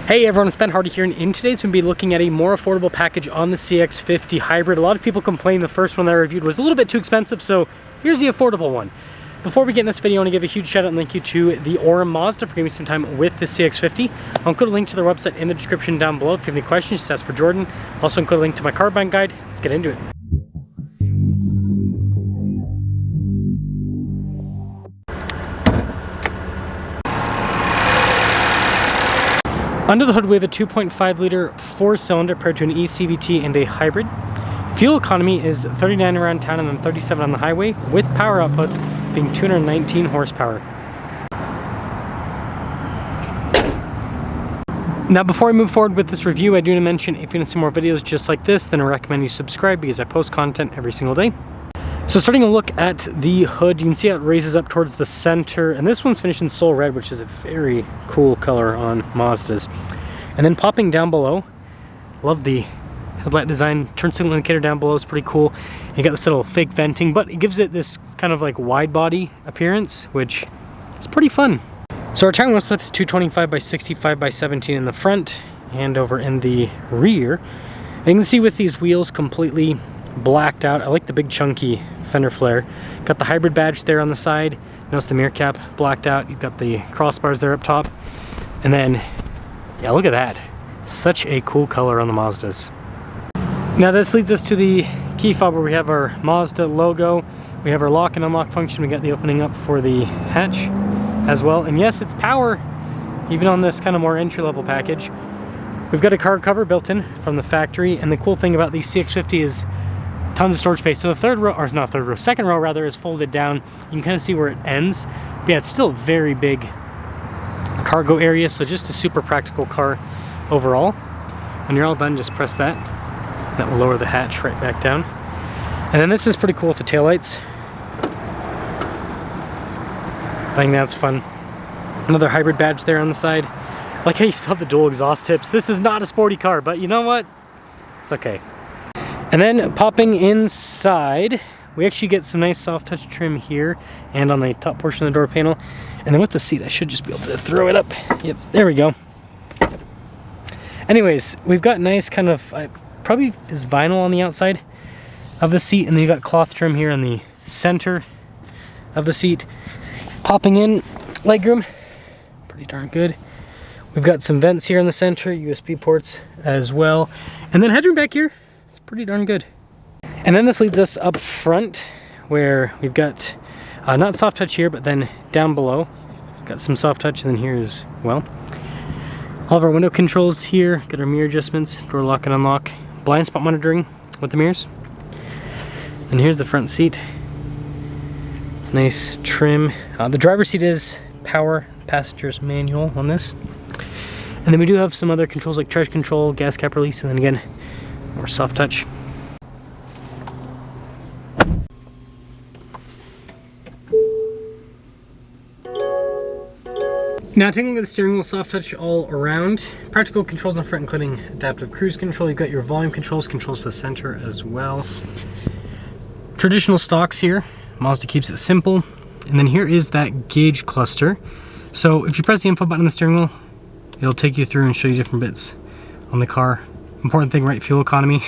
Hey everyone, it's Ben Hardy here, and in today's we'll be looking at a more affordable package on the CX-50 Hybrid. A lot of people complained the first one that I reviewed was a little bit too expensive, so here's the affordable one. Before we get in this video, I want to give a huge shout out and thank you to the Orem Mazda for giving me some time with the CX-50. I'll include a link to their website in the description down below. If you have any questions, just ask for Jordan. I'll also include a link to my car buying guide. Let's get into it. Under the hood, we have a 2.5 liter 4-cylinder paired to an eCVT and a hybrid. Fuel economy is 39 around town and then 37 on the highway, with power outputs being 219 horsepower. Now before I move forward with this review, I do want to mention if you want to see more videos just like this, then I recommend you subscribe because I post content every single day. So starting a look at the hood, you can see how it raises up towards the center, and this one's finished in Soul Red, which is a very cool color on Mazdas. And then popping down below, love the headlight design. Turn signal indicator down below is pretty cool. You got this little fake venting, but it gives it this kind of like wide body appearance, which is pretty fun. So our tire wheel slip is 225 by 65 by 17 in the front and over in the rear. And you can see with these wheels completely blacked out. I like the big chunky fender flare. Got the hybrid badge there on the side. Notice the mirror cap blacked out. You've got the crossbars there up top. And then, yeah, look at that. Such a cool color on the Mazdas. Now this leads us to the key fob where we have our Mazda logo. We have our lock and unlock function. We got the opening up for the hatch as well. And yes, it's power, even on this kind of more entry-level package. We've got a car cover built in from the factory. And the cool thing about the CX-50 is tons of storage space. So the second row rather is folded down. You can kind of see where it ends. But yeah, it's still a very big cargo area, so just a super practical car overall. When you're all done, just press that. That will lower the hatch right back down. And then this is pretty cool with the taillights. I think that's fun. Another hybrid badge there on the side. I like how you still have the dual exhaust tips. This is not a sporty car, but you know what? It's okay. And then popping inside, we actually get some nice soft touch trim here and on the top portion of the door panel. And then with the seat, I should just be able to throw it up. Yep, there we go. Anyways, we've got nice kind of, probably is vinyl on the outside of the seat, and then you got cloth trim here on the center of the seat. Popping in, legroom, pretty darn good. We've got some vents here in the center, USB ports as well. And then headroom back here. Pretty darn good. And then this leads us up front where we've got not soft touch here, but then down below got some soft touch, and then here as well. All of our window controls here, got our mirror adjustments, door lock and unlock, blind spot monitoring with the mirrors. And here's the front seat. Nice trim. The driver's seat is power, passenger's manual on this. And then we do have some other controls like traction control, gas cap release, and then again more soft touch. Now taking a look at the steering wheel, soft touch all around. Practical controls in the front including adaptive cruise control. You've got your volume controls for the center as well. Traditional stocks here. Mazda keeps it simple. And then here is that gauge cluster. So if you press the info button on the steering wheel, it'll take you through and show you different bits on the car. Important thing, right? Fuel economy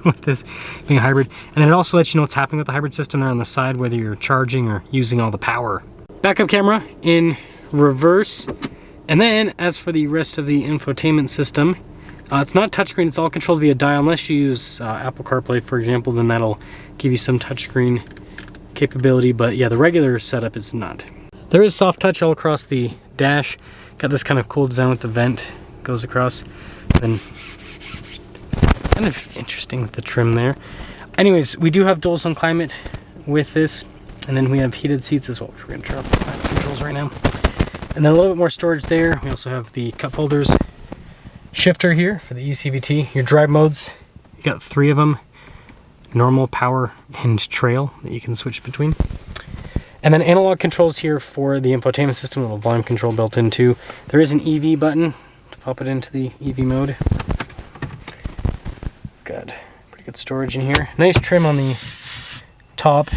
with this being a hybrid. And then it also lets you know what's happening with the hybrid system there on the side, whether you're charging or using all the power. Backup camera in reverse. And then as for the rest of the infotainment system, it's not touchscreen, it's all controlled via dial. Unless you use Apple CarPlay, for example, then that'll give you some touchscreen capability. But yeah, the regular setup is not. There is soft touch all across the dash. Got this kind of cool design with the vent goes across. Then kind of interesting with the trim there. Anyways, we do have dual zone climate with this, and then we have heated seats as well, which we're going to turn off the climate controls right now. And then a little bit more storage there. We also have the cup holders, shifter here for the eCVT, your drive modes. You got 3 of them: normal, power, and trail that you can switch between. And then analog controls here for the infotainment system, a little volume control built in too. There is an EV button to pop it into the EV mode. Got pretty good storage in here. Nice trim on the top.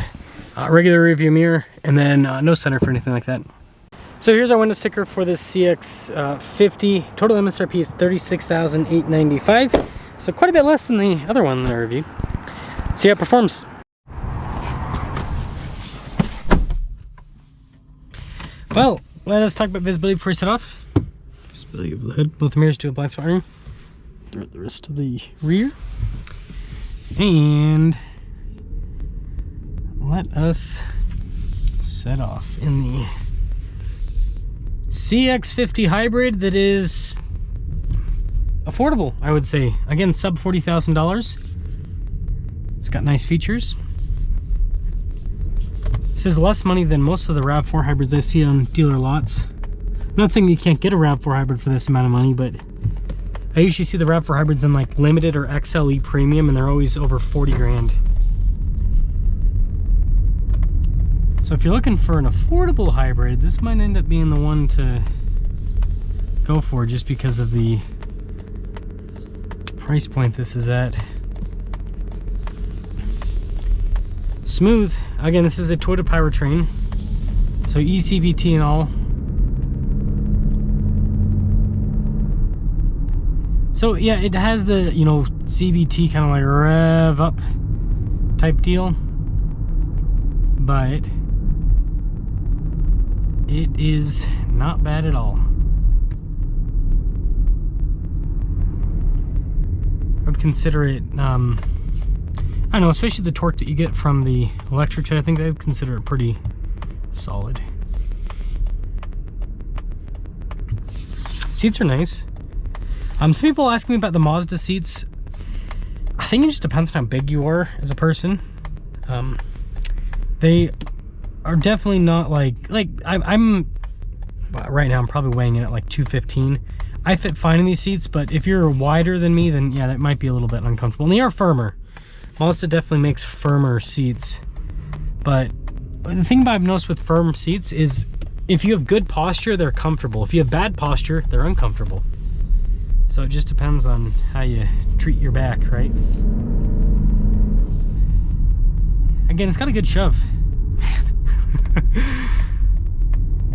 Regular rearview mirror, and then no center for anything like that. So here's our window sticker for this CX-50. Total MSRP is $36,895. So quite a bit less than the other one that I reviewed. Let's see how it performs. Well, let us talk about visibility before we set off. Visibility of the hood. Both mirrors do a blind spot warning. The rest of the rear. And let us set off in the CX-50 Hybrid that is affordable, I would say. Again, sub $40,000. It's got nice features. This is less money than most of the RAV4 hybrids I see on dealer lots. I'm not saying you can't get a RAV4 hybrid for this amount of money, but I usually see the RAV4 hybrids in like limited or XLE premium, and they're always over 40 grand. So if you're looking for an affordable hybrid, this might end up being the one to go for, just because of the price point this is at. Smooth. Again, this is a Toyota Powertrain, so ECVT and all. So yeah, it has the, you know, CVT kind of like rev up type deal, but it is not bad at all. I would consider it, I don't know, especially the torque that you get from the electric side, I think I'd consider it pretty solid. Seats are nice. Some people ask me about the Mazda seats. I think it just depends on how big you are as a person. They are definitely not like I'm right now I'm probably weighing in at like 215. I fit fine in these seats, but if you're wider than me, then yeah, that might be a little bit uncomfortable. And they are firmer. Mazda definitely makes firmer seats, but the thing I've noticed with firm seats is if you have good posture, they're comfortable. If you have bad posture, they're uncomfortable. So it just depends on how you treat your back, right? Again, it's got a good shove.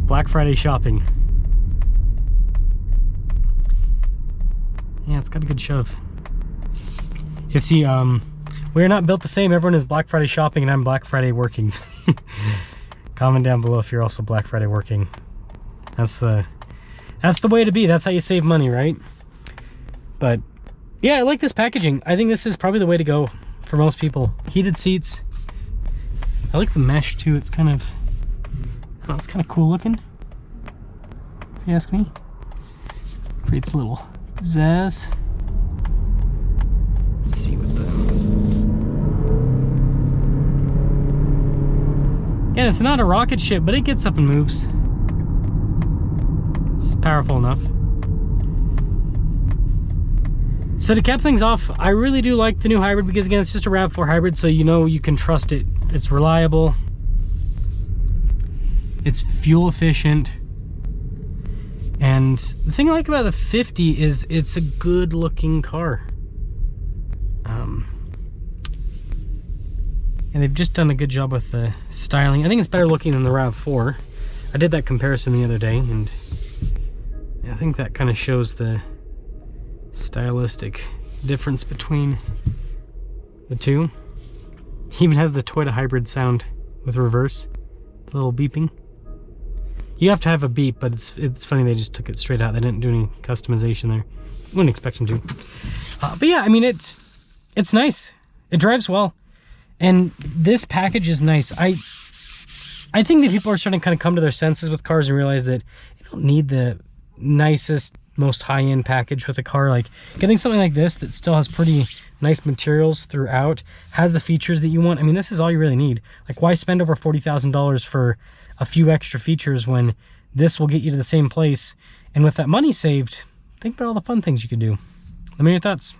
Black Friday shopping. Yeah, it's got a good shove. You see, we are not built the same. Everyone is Black Friday shopping and I'm Black Friday working. Comment down below if you're also Black Friday working. That's the way to be. That's how you save money, right? But yeah, I like this packaging. I think this is probably the way to go for most people. Heated seats. I like the mesh too. It's kind of, I don't know, it's kind of cool looking, if you ask me. Creates a little pizzazz. Let's see what the... Again, it's not a rocket ship, but it gets up and moves. It's powerful enough. So to cap things off, I really do like the new hybrid because, again, it's just a RAV4 hybrid, so you know you can trust it. It's reliable. It's fuel efficient. And the thing I like about the 50 is it's a good looking car. And they've just done a good job with the styling. I think it's better looking than the RAV4. I did that comparison the other day, and I think that kind of shows the stylistic difference between the two. He even has the Toyota hybrid sound with reverse, the little beeping. You have to have a beep, but it's funny they just took it straight out. They didn't do any customization there. Wouldn't expect them to. But yeah, I mean, it's nice. It drives well, and this package is nice. I think that people are starting to kind of come to their senses with cars and realize that you don't need the nicest, most high-end package with a car. Like getting something like this that still has pretty nice materials throughout, has the features that you want. I mean, this is all you really need. Like, why spend over $40,000 for a few extra features when this will get you to the same place? And with that money saved, think about all the fun things you could do. Let me know your thoughts.